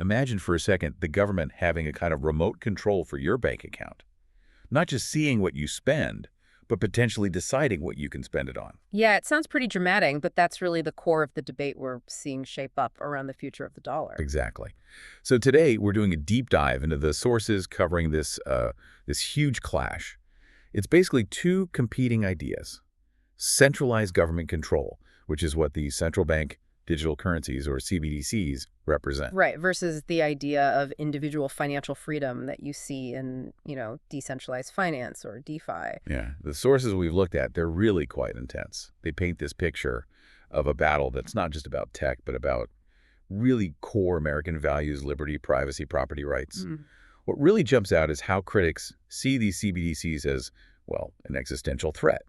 imagine for a second the government having a kind of remote control for your bank account. Not just seeing what you spend, but potentially deciding what you can spend it on. Yeah, it sounds pretty dramatic, but that's really the core of the debate we're seeing shape up around the future of the dollar. Exactly. So today we're doing a deep dive into the sources covering this huge clash. It's basically two competing ideas. Centralized government control, which is what the central bank digital currencies, or CBDCs, represent. Right, versus the idea of individual financial freedom that you see in, decentralized finance or DeFi. Yeah, the sources we've looked at, they're really quite intense. They paint this picture of a battle that's not just about tech, but about really core American values, liberty, privacy, property rights. What really jumps out is how critics see these CBDCs as, well, an existential threat.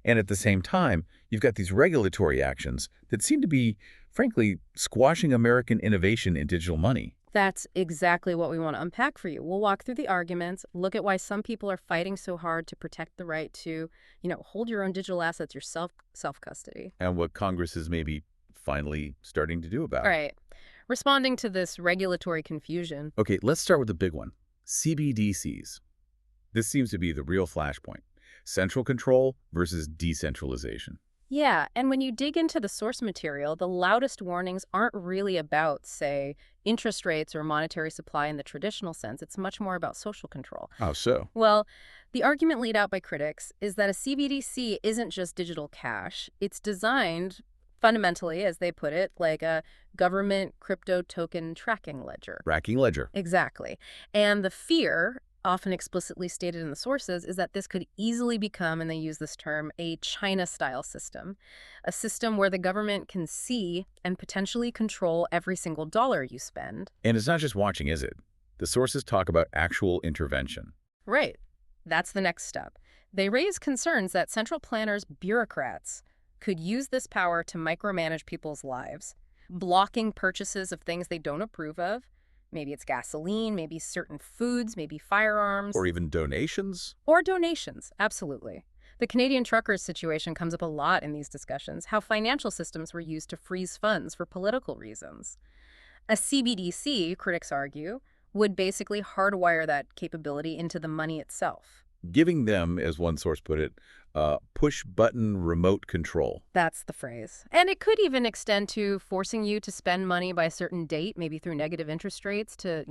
And at the same time, you've got these regulatory actions that seem to be, frankly, squashing American innovation in digital money. That's exactly what we want to unpack for you. We'll walk through the arguments, look at why some people are fighting so hard to protect the right to, hold your own digital assets yourself, self-custody. And what Congress is maybe finally starting to do about it. All right. Responding to this regulatory confusion. Okay, let's start with the big one, CBDCs. This seems to be the real flashpoint. Central control versus decentralization. Yeah, and when you dig into the source material, the loudest warnings aren't really about, say, interest rates or monetary supply in the traditional sense. It's much more about social control. How so? Well, the argument laid out by critics is that a CBDC isn't just digital cash. It's designed, fundamentally, as they put it, like a government crypto token tracking ledger. Tracking ledger. Exactly. And the fear, often explicitly stated in the sources, is that this could easily become, and they use this term, a China-style system, a system where the government can see and potentially control every single dollar you spend. And it's not just watching, is it? The sources talk about actual intervention. Right. That's the next step. They raise concerns that central planners, bureaucrats, could use this power to micromanage people's lives, blocking purchases of things they don't approve of. Maybe it's gasoline, maybe certain foods, maybe firearms. Or even donations? Or donations, absolutely. The Canadian truckers situation comes up a lot in these discussions, how financial systems were used to freeze funds for political reasons. A CBDC, critics argue, would basically hardwire that capability into the money itself. Giving them, as one source put it, push-button remote control. That's the phrase. And it could even extend to forcing you to spend money by a certain date, maybe through negative interest rates to,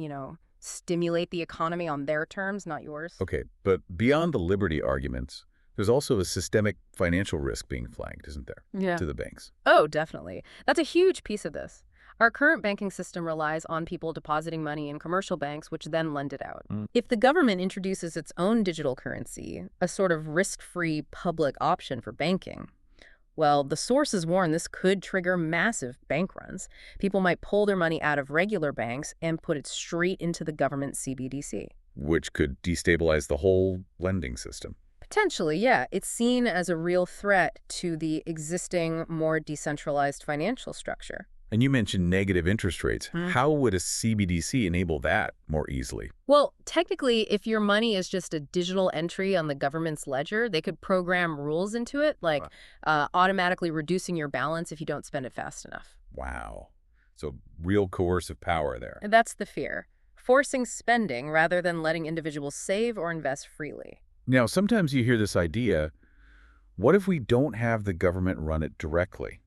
stimulate the economy on their terms, not yours. Okay, but beyond the liberty arguments, there's also a systemic financial risk being flagged, isn't there, to the banks? Oh, definitely. That's a huge piece of this. Our current banking system relies on people depositing money in commercial banks, which then lend it out. If the government introduces its own digital currency, a sort of risk-free public option for banking, well, the sources warn this could trigger massive bank runs. People might pull their money out of regular banks and put it straight into the government CBDC. Which could destabilize the whole lending system. Potentially, yeah. It's seen as a real threat to the existing, more decentralized financial structure. And you mentioned negative interest rates. How would a CBDC enable that more easily? Well, technically, if your money is just a digital entry on the government's ledger, they could program rules into it, like automatically reducing your balance if you don't spend it fast enough. Wow. So real coercive power there. And that's the fear. Forcing spending rather than letting individuals save or invest freely. Now, sometimes you hear this idea, what if we don't have the government run it directly?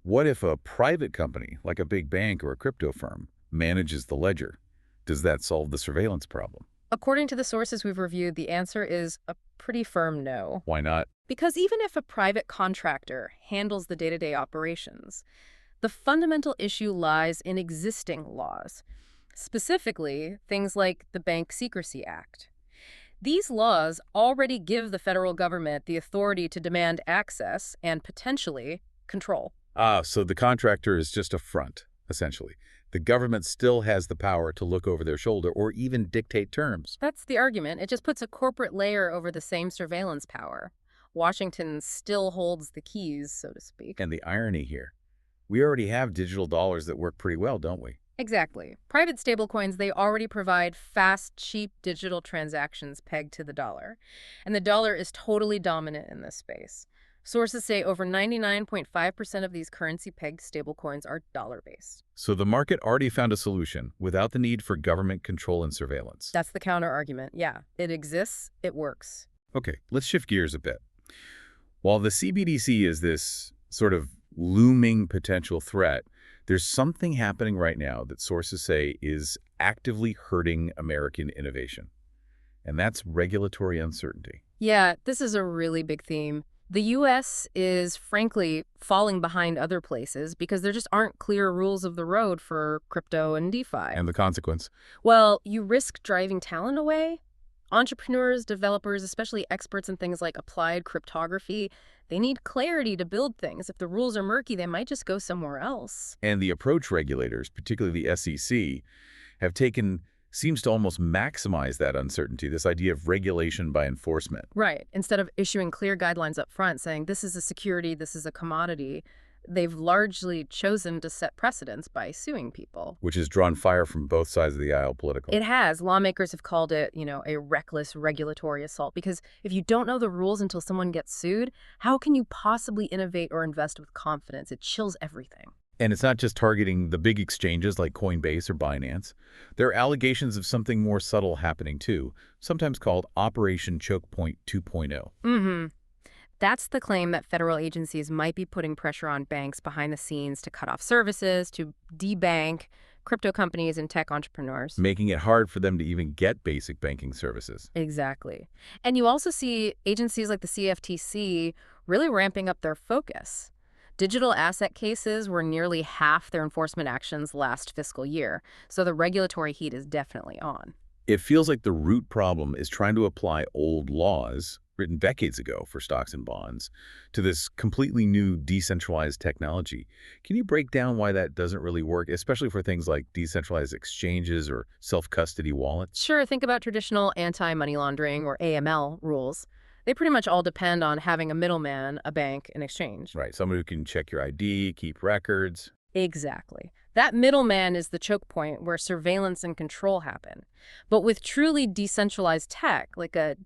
What if a private company, like a big bank or a crypto firm, manages the ledger? Does that solve the surveillance problem? According to the sources we've reviewed, the answer is a pretty firm no. Why not? Because even if a private contractor handles the day-to-day operations, the fundamental issue lies in existing laws, specifically things like the Bank Secrecy Act. These laws already give the federal government the authority to demand access and potentially control. So the contractor is just a front, essentially. The government still has the power to look over their shoulder or even dictate terms. That's the argument. It just puts a corporate layer over the same surveillance power. Washington still holds the keys, so to speak. And the irony here, we already have digital dollars that work pretty well, don't we? Exactly. Private stablecoins, they already provide fast, cheap digital transactions pegged to the dollar. And the dollar is totally dominant in this space. Sources say over 99.5% of these currency-pegged stablecoins are dollar-based. So the market already found a solution without the need for government control and surveillance. That's the counter-argument. Yeah, it exists, it works. Okay, let's shift gears a bit. While the CBDC is this sort of looming potential threat, there's something happening right now that sources say is actively hurting American innovation. And that's regulatory uncertainty. Yeah, this is a really big theme. The U.S. is, frankly, falling behind other places because there just aren't clear rules of the road for crypto and DeFi. And the consequence? Well, you risk driving talent away. Entrepreneurs, developers, especially experts in things like applied cryptography, they need clarity to build things. If the rules are murky, they might just go somewhere else. And the approach regulators, particularly the SEC, have taken seems to almost maximize that uncertainty, this idea of regulation by enforcement. Right. Instead of issuing clear guidelines up front saying this is a security, this is a commodity, they've largely chosen to set precedents by suing people. Which has drawn fire from both sides of the aisle politically. It has. Lawmakers have called it, a reckless regulatory assault because if you don't know the rules until someone gets sued, how can you possibly innovate or invest with confidence? It chills everything. And it's not just targeting the big exchanges like Coinbase or Binance. There are allegations of something more subtle happening too, sometimes called Operation Choke Point 2.0. That's the claim that federal agencies might be putting pressure on banks behind the scenes to cut off services, to debank crypto companies and tech entrepreneurs. Making it hard for them to even get basic banking services. Exactly. And you also see agencies like the CFTC really ramping up their focus. Digital asset cases were nearly half their enforcement actions last fiscal year, so the regulatory heat is definitely on. It feels like the root problem is trying to apply old laws written decades ago for stocks and bonds to this completely new decentralized technology. Can you break down why that doesn't really work, especially for things like decentralized exchanges or self-custody wallets? Sure, think about traditional anti-money laundering or AML rules. They pretty much all depend on having a middleman, a bank, an exchange. Right, someone who can check your ID, keep records. Exactly. That middleman is the choke point where surveillance and control happen. But with truly decentralized tech, like a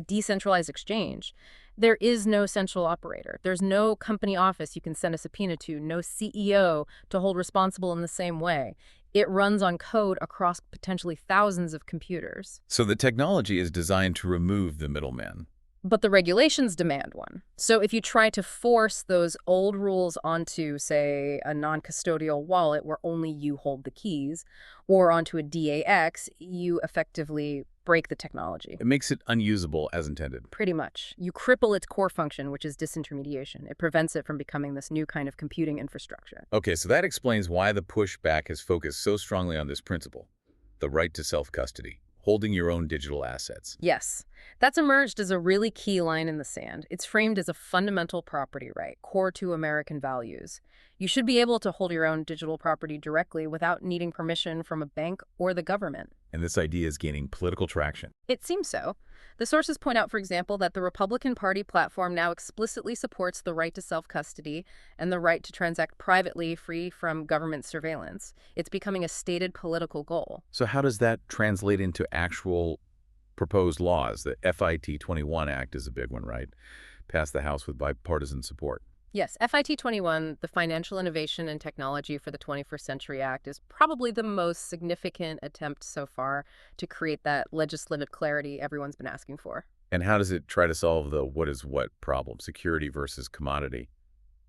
decentralized exchange, there is no central operator. There's no company office you can send a subpoena to, no CEO to hold responsible in the same way. It runs on code across potentially thousands of computers. So the technology is designed to remove the middleman. But the regulations demand one. So if you try to force those old rules onto, say, a non-custodial wallet where only you hold the keys, or onto a DAX, you effectively break the technology. It makes it unusable as intended. Pretty much. You cripple its core function, which is disintermediation. It prevents it from becoming this new kind of computing infrastructure. Okay, so that explains why the pushback has focused so strongly on this principle, the right to self-custody, holding your own digital assets. Yes. That's emerged as a really key line in the sand. It's framed as a fundamental property right, core to American values. You should be able to hold your own digital property directly without needing permission from a bank or the government. And this idea is gaining political traction. It seems so. The sources point out, for example, that the Republican Party platform now explicitly supports the right to self-custody and the right to transact privately, free from government surveillance. It's becoming a stated political goal. So how does that translate into actual proposed laws? The FIT 21 Act is a big one, right? Passed the House with bipartisan support. Yes, FIT 21, the Financial Innovation and Technology for the 21st Century Act, is probably the most significant attempt so far to create that legislative clarity everyone's been asking for. And how does it try to solve the what is what problem, security versus commodity?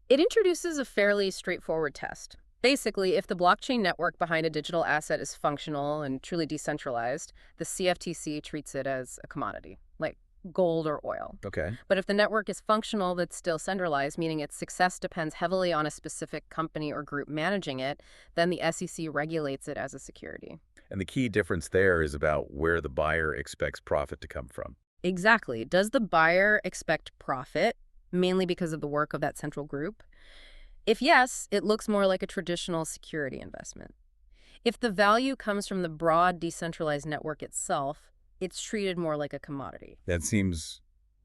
It introduces a fairly straightforward test. Basically, if the blockchain network behind a digital asset is functional and truly decentralized, the CFTC treats it as a commodity, like gold or oil. Okay. But if the network is functional but still centralized, meaning its success depends heavily on a specific company or group managing it, then the SEC regulates it as a security. And the key difference there is about where the buyer expects profit to come from. Exactly. Does the buyer expect profit, mainly because of the work of that central group? If yes, it looks more like a traditional security investment. If the value comes from the broad decentralized network itself, it's treated more like a commodity. That seems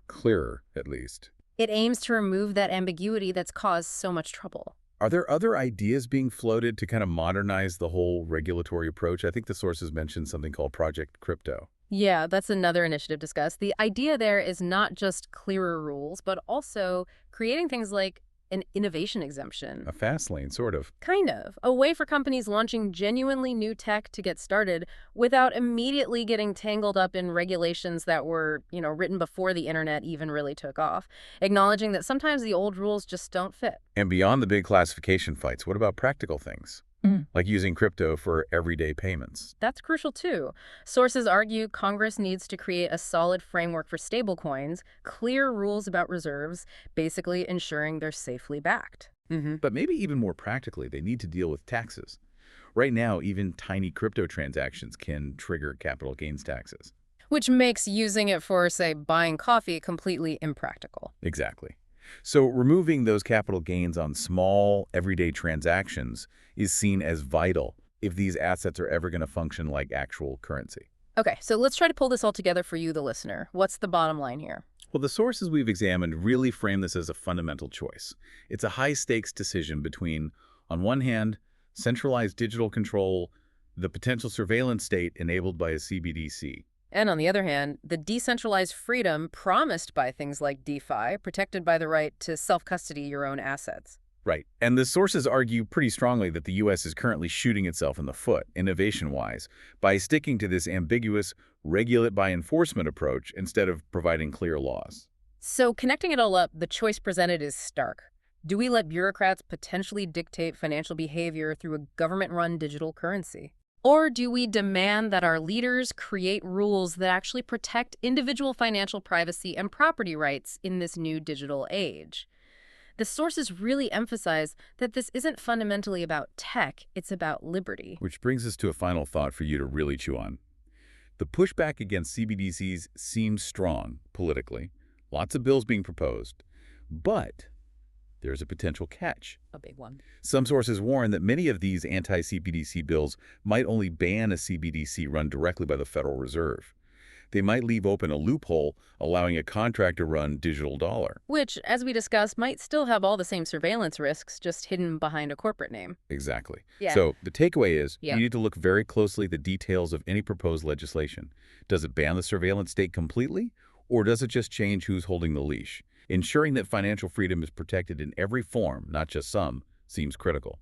clearer, at least. It aims to remove that ambiguity that's caused so much trouble. Are there other ideas being floated to kind of modernize the whole regulatory approach? I think the sources mentioned something called Project Crypto. Yeah, that's another initiative discussed. The idea there is not just clearer rules, but also creating things like an innovation exemption. A fast lane, sort of. Kind of. A way for companies launching genuinely new tech to get started without immediately getting tangled up in regulations that were, written before the internet even really took off. Acknowledging that sometimes the old rules just don't fit. And beyond the big classification fights, what about practical things? Like using crypto for everyday payments. That's crucial too. Sources argue Congress needs to create a solid framework for stablecoins, clear rules about reserves, basically ensuring they're safely backed. But maybe even more practically, they need to deal with taxes. Right now, even tiny crypto transactions can trigger capital gains taxes. Which makes using it for, say, buying coffee completely impractical. Exactly. So removing those capital gains on small, everyday transactions is seen as vital if these assets are ever going to function like actual currency. Okay, so let's try to pull this all together for you, the listener. What's the bottom line here? Well, the sources we've examined really frame this as a fundamental choice. It's a high-stakes decision between, on one hand, centralized digital control, the potential surveillance state enabled by a CBDC. And on the other hand, the decentralized freedom promised by things like DeFi, protected by the right to self-custody your own assets. Right. And the sources argue pretty strongly that the U.S. is currently shooting itself in the foot, innovation-wise, by sticking to this ambiguous regulate-by-enforcement approach instead of providing clear laws. So connecting it all up, the choice presented is stark. Do we let bureaucrats potentially dictate financial behavior through a government-run digital currency? Or do we demand that our leaders create rules that actually protect individual financial privacy and property rights in this new digital age? The sources really emphasize that this isn't fundamentally about tech, it's about liberty. Which brings us to a final thought for you to really chew on. The pushback against CBDCs seems strong politically. Lots of bills being proposed. But there's a potential catch. A big one. Some sources warn that many of these anti-CBDC bills might only ban a CBDC run directly by the Federal Reserve. They might leave open a loophole allowing a contractor-run digital dollar. Which, as we discussed, might still have all the same surveillance risks, just hidden behind a corporate name. Exactly. Yeah. So the takeaway is Yeah. you need to look very closely at the details of any proposed legislation. Does it ban the surveillance state completely, or does it just change who's holding the leash? Ensuring that financial freedom is protected in every form, not just some, seems critical.